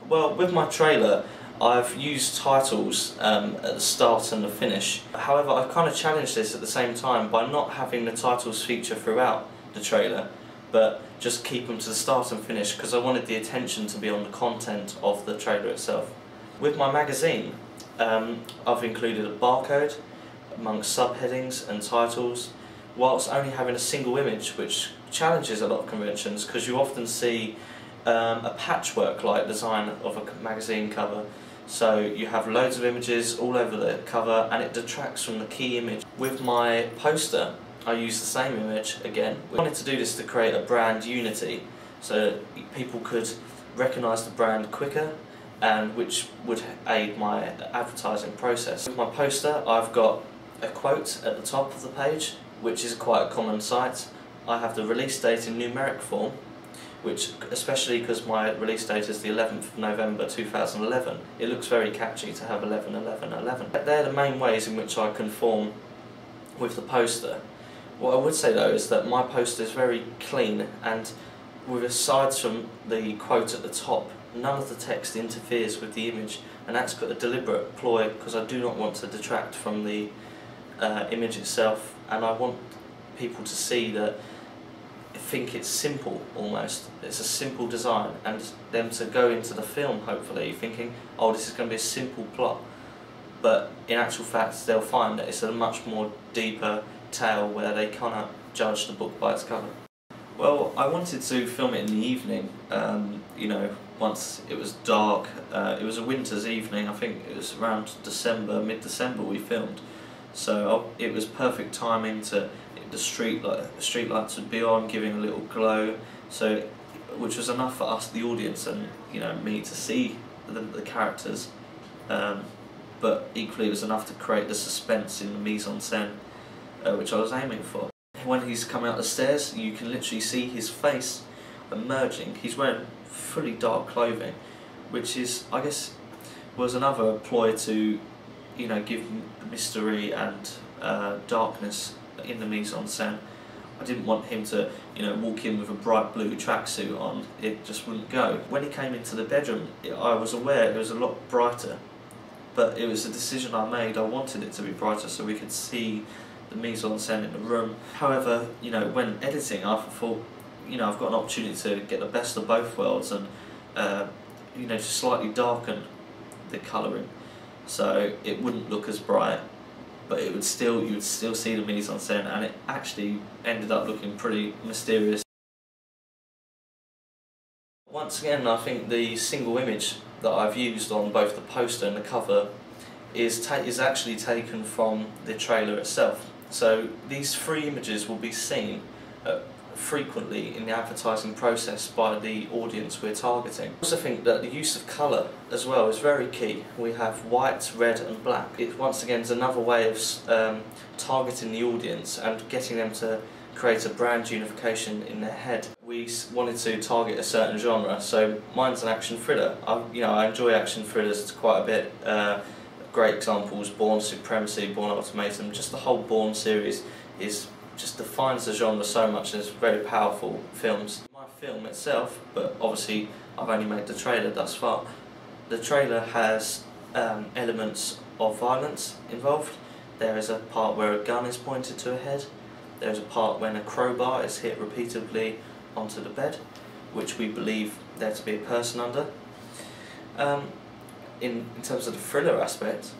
Well, with my trailer, I've used titles at the start and the finish. However, I've kind of challenged this at the same time by not having the titles feature throughout the trailer, but just keep them to the start and finish because I wanted the attention to be on the content of the trailer itself. With my magazine, I've included a barcode amongst subheadings and titles, whilst only having a single image, which challenges a lot of conventions because you often see a patchwork-like design of a magazine cover. So you have loads of images all over the cover and it detracts from the key image. With my poster, I used the same image again. We wanted to do this to create a brand unity so people could recognise the brand quicker, and which would aid my advertising process. With my poster, I've got a quote at the top of the page, which is quite a common sight. I have the release date in numeric form, which, especially because my release date is the 11th of November 2011, it looks very catchy to have 11-11-11. They're the main ways in which I conform with the poster. What I would say though is that my poster is very clean, and with aside from the quote at the top, none of the text interferes with the image, and that's got a deliberate ploy because I do not want to detract from the image itself, and I want people to see that think it's simple almost. It's a simple design, and them to go into the film hopefully thinking, oh, this is going to be a simple plot, but in actual fact they'll find that it's a much more deeper tale where they cannot judge the book by its cover. Well, I wanted to film it in the evening, you know, once it was dark. It was a winter's evening, I think it was around December, mid-December we filmed, so it was perfect timing to the street lights would be on, giving a little glow, so which was enough for us, the audience, and you know me to see the characters, but equally it was enough to create the suspense in the mise-en-scène, which I was aiming for. When he's coming up the stairs, you can literally see his face emerging. He's wearing fully dark clothing, which is, I guess, was another ploy to, you know, give mystery and darkness in the mise-en-scène. I didn't want him to, you know, walk in with a bright blue tracksuit on. It just wouldn't go. When he came into the bedroom, I was aware it was a lot brighter, but it was a decision I made. I wanted it to be brighter so we could see the mise-en-scène in the room. However, you know, when editing, I thought, you know, I've got an opportunity to get the best of both worlds and, you know, just slightly darken the colouring so it wouldn't look as bright, but it would still, you would still see the mise-en-scène, and it actually ended up looking pretty mysterious. Once again, I think the single image that I've used on both the poster and the cover is actually taken from the trailer itself. So these three images will be seen frequently in the advertising process by the audience we're targeting. I also think that the use of colour as well is very key. We have white, red and black. It once again is another way of targeting the audience and getting them to create a brand unification in their head. We wanted to target a certain genre, so mine's an action thriller. I enjoy action thrillers quite a bit. Great examples: Bourne Supremacy, Bourne Ultimatum. Just the whole Bourne series just defines the genre so much, and it's very powerful films. My film itself, but obviously I've only made the trailer thus far. The trailer has elements of violence involved. There is a part where a gun is pointed to a head. There is a part when a crowbar is hit repeatedly onto the bed, which we believe there to be a person under. In terms of the thriller aspect,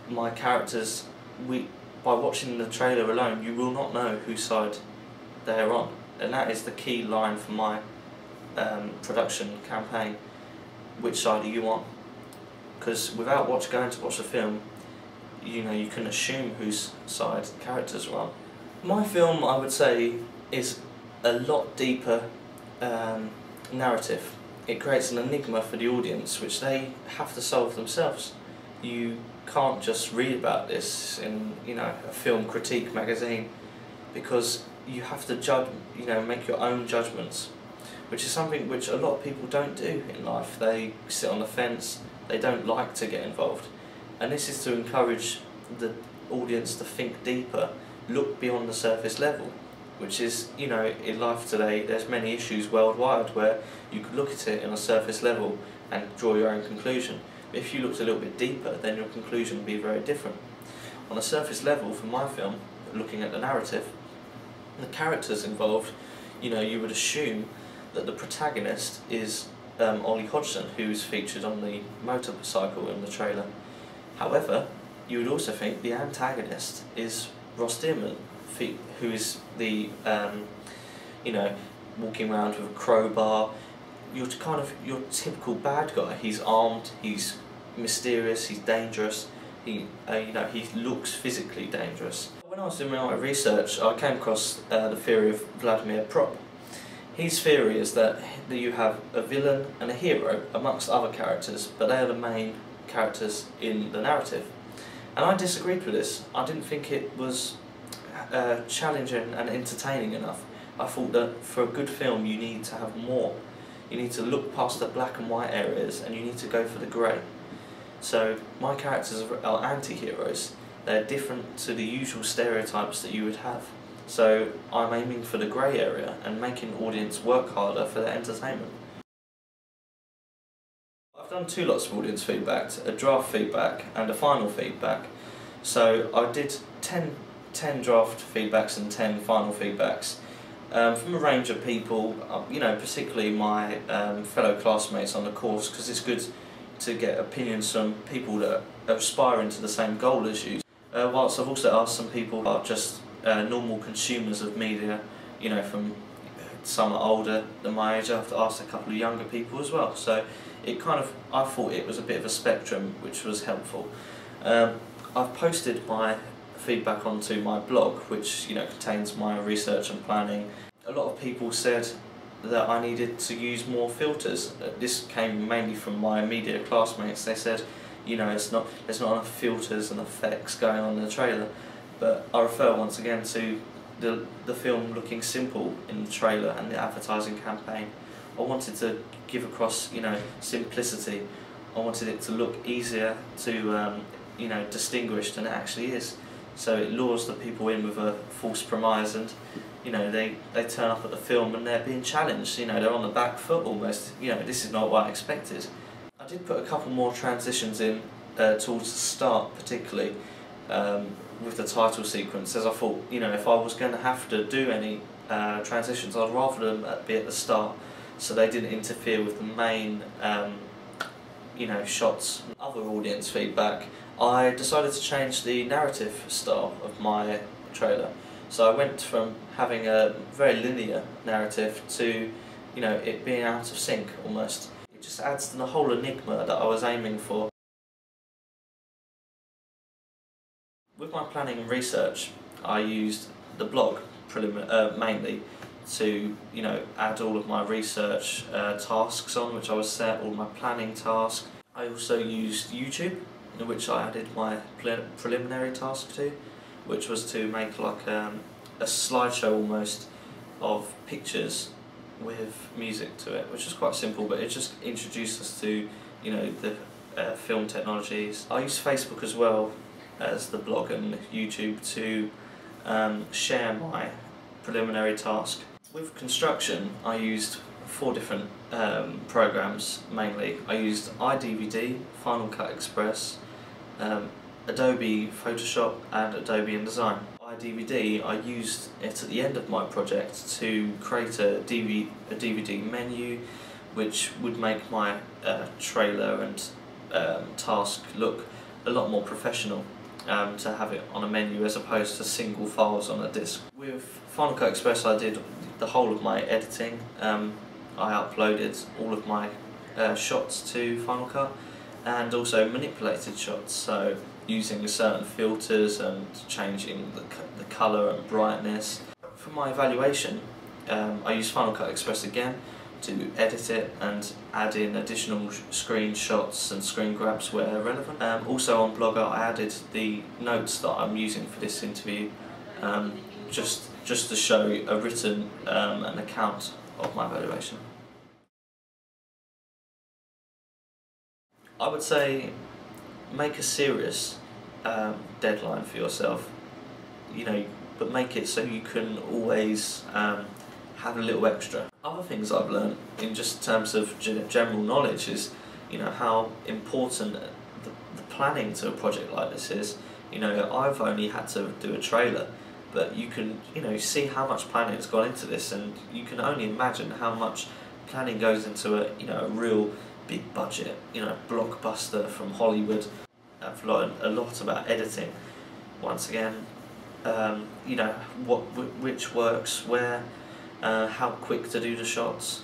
my characters, by watching the trailer alone, you will not know whose side they are on, and that is the key line for my production campaign. Which side are you on? Because without going to watch the film, you know, you can assume whose side the characters are on. My film, I would say, is a lot deeper narrative. It creates an enigma for the audience which they have to solve themselves. You can't just read about this in, you know, a film critique magazine, because you have to judge, you know, make your own judgments, which is something which a lot of people don't do in life. They sit on the fence, they don't like to get involved, and this is to encourage the audience to think deeper, look beyond the surface level, which is, you know, in life today there's many issues worldwide where you could look at it on a surface level and draw your own conclusion. But if you looked a little bit deeper, then your conclusion would be very different. On a surface level, for my film, looking at the narrative, the characters involved, you know, you would assume that the protagonist is Ollie Hodgson, who's featured on the motorcycle in the trailer. However, you would also think the antagonist is Ross Dearman, who is the, you know, walking around with a crowbar. You're kind of your typical bad guy. He's armed, he's mysterious, he's dangerous. You know, he looks physically dangerous. When I was doing my research, I came across the theory of Vladimir Prop. His theory is that you have a villain and a hero amongst other characters, but they are the main characters in the narrative. And I disagreed with this. I didn't think it was challenging and entertaining enough. I thought that for a good film you need to have more. You need to look past the black and white areas and you need to go for the grey. So my characters are anti-heroes. They're different to the usual stereotypes that you would have. So I'm aiming for the grey area and making the audience work harder for their entertainment. I've done 2 lots of audience feedback, a draft feedback and a final feedback. So I did 10 draft feedbacks and 10 final feedbacks from a range of people, you know, particularly my fellow classmates on the course, because it's good to get opinions from people that are aspiring to the same goal as you. Whilst I've also asked some people who are just normal consumers of media, you know, from some are older than my age. I've asked a couple of younger people as well. So it kind of, I thought it was a bit of a spectrum, which was helpful. I've posted my feedback onto my blog, which, you know, contains my research and planning. A lot of people said that I needed to use more filters. This came mainly from my immediate classmates. They said, you know, there's not enough filters and effects going on in the trailer. But I refer once again to the film looking simple in the trailer and the advertising campaign. I wanted to give across, you know, simplicity. I wanted it to look easier to, you know, distinguish than it actually is. So it lures the people in with a false premise, and, you know, they turn up at the film and they're being challenged. You know, they're on the back foot almost. You know, this is not what I expected. I did put a couple more transitions in towards the start, particularly with the title sequence, as I thought, you know, if I was going to have to do any transitions, I'd rather them be at the start, so they didn't interfere with the main, you know, shots. Other audience feedback, I decided to change the narrative style of my trailer. So I went from having a very linear narrative to, you know, it being out of sync almost. It just adds to the whole enigma that I was aiming for. With my planning and research, I used the blog mainly to, you know, add all of my research tasks on, which I was set, all my planning tasks. I also used YouTube, in which I added my preliminary task to, which was to make like a slideshow almost of pictures with music to it, which is quite simple, but it just introduced us to, you know, the film technologies. I use Facebook as well as the blog and YouTube to share my preliminary task. With construction, I used 4 different programs mainly. I used iDVD, Final Cut Express, Adobe Photoshop and Adobe InDesign. iDVD, I used it at the end of my project to create a DVD menu, which would make my trailer and task look a lot more professional, to have it on a menu as opposed to single files on a disc. With Final Cut Express, I did the whole of my editing. I uploaded all of my shots to Final Cut and also manipulated shots, so using certain filters and changing the colour and brightness. For my evaluation, I used Final Cut Express again to edit it and add in additional screenshots and screen grabs where relevant. Also on Blogger, I added the notes that I'm using for this interview, just to show a written an account of my evaluation. I would say make a serious deadline for yourself. You know, but make it so you can always have a little extra. Other things I've learned in just terms of general knowledge is, you know, how important the planning to a project like this is. You know, I've only had to do a trailer, but you can, you know, see how much planning has gone into this, and you can only imagine how much planning goes into a, you know, a real big budget, you know, blockbuster from Hollywood. I've learned a lot about editing. Once again, you know, which works where, how quick to do the shots.